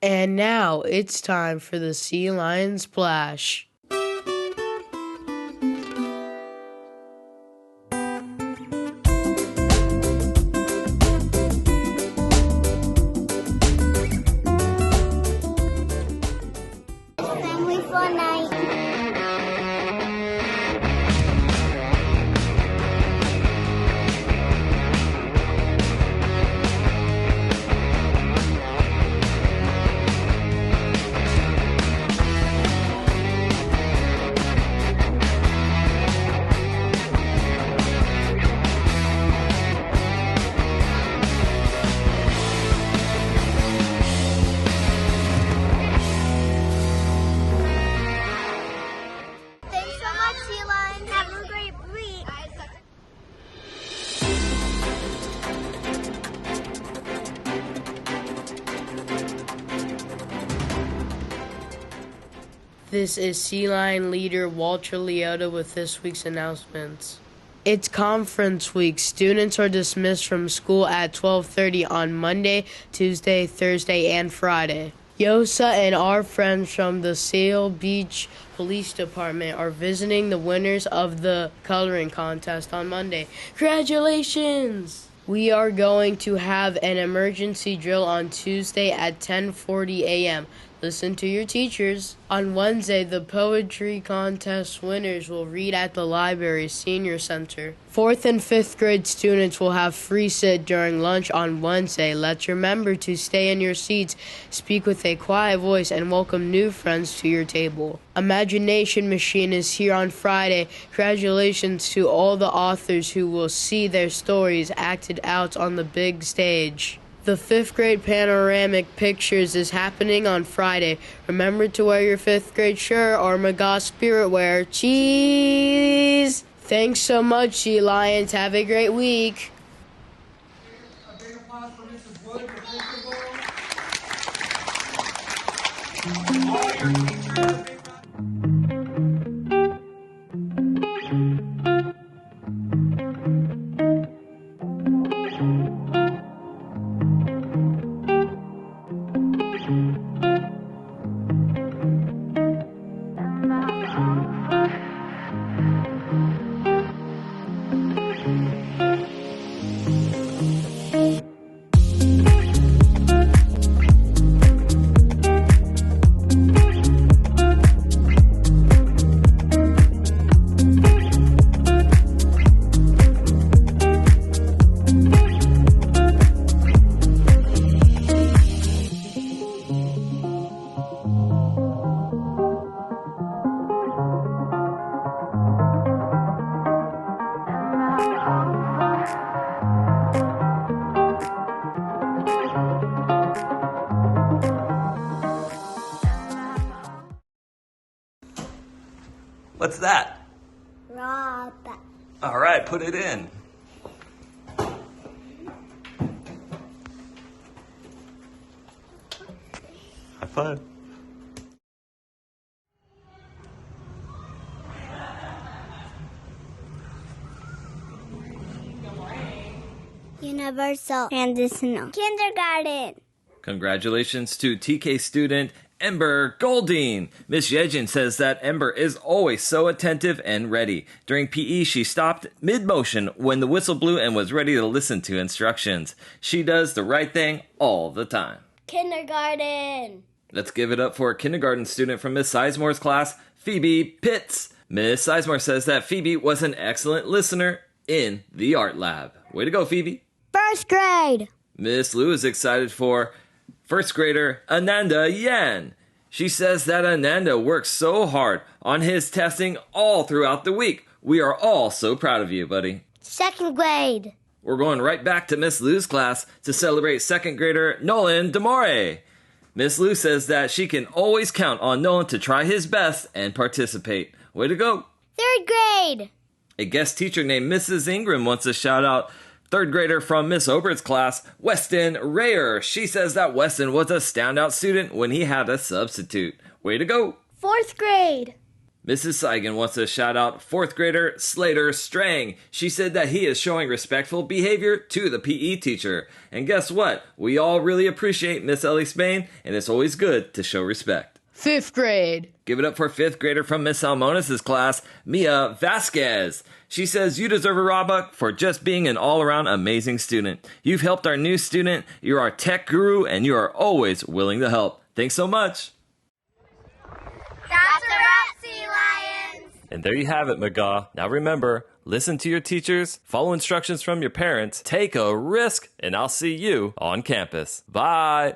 And now it's time for the Sea Lion Splash. Family fun night. Thanks so much, Sea Lion. Have a great week. This is Sea Lion leader Walter Leota with this week's announcements. It's conference week. Students are dismissed from school at 12:30 on Monday, Tuesday, Thursday, and Friday. Yosa and our friends from the Sail Beach Police Department are visiting the winners of the coloring contest on Monday. Congratulations! We are going to have an emergency drill on Tuesday at 10:40 a.m. Listen to your teachers. On Wednesday, the poetry contest winners will read at the library's senior center. 4th and 5th grade students will have free sit during lunch on Wednesday. Let's remember to stay in your seats, speak with a quiet voice, and welcome new friends to your table. Imagination Machine is here on Friday. Congratulations to all the authors who will see their stories acted out on the big stage. The 5th grade panoramic pictures is happening on Friday. Remember to wear your 5th grade shirt or Maga Spirit wear. Cheese! Thanks so much, Sea Lions. Have a great week. A big applause for Mrs. Wood, the principal. All your teachers. What's that? Rob. All right, put it in. High five. Universal Transitional Kindergarten. Congratulations to TK student Ember Goldine. Miss Yejin says that Ember is always so attentive and ready. During PE, she stopped mid-motion when the whistle blew and was ready to listen to instructions. She does the right thing all the time. Kindergarten. Let's give it up for a kindergarten student from Miss Sizemore's class, Phoebe Pitts. Miss Sizemore says that Phoebe was an excellent listener in the art lab. Way to go, Phoebe. 1st grade. Miss Lou is excited for first grader Ananda Yan. She says that Ananda works so hard on his testing all throughout the week. We are all so proud of you, buddy. 2nd grade. We're going right back to Miss Lou's class to celebrate second grader Nolan Demore. Miss Lou says that she can always count on Nolan to try his best and participate. Way to go. 3rd grade. A guest teacher named Mrs. Ingram wants to shout out third grader from Miss Obert's class, Weston Rayer. She says that Weston was a standout student when he had a substitute. Way to go. 4th grade. Mrs. Seigen wants to shout out 4th grader Slater Strang. She said that he is showing respectful behavior to the PE teacher. And guess what? We all really appreciate Miss Ellie Spain, and it's always good to show respect. 5th grade. Give it up for 5th grader from Miss Salmonis' class, Mia Vasquez. She says you deserve a raw buck for just being an all-around amazing student. You've helped our new student, you're our tech guru, and you are always willing to help. Thanks so much. That's a wrap, Sea Lions. And there you have it, McGaw. Now remember, listen to your teachers, follow instructions from your parents, take a risk, and I'll see you on campus. Bye!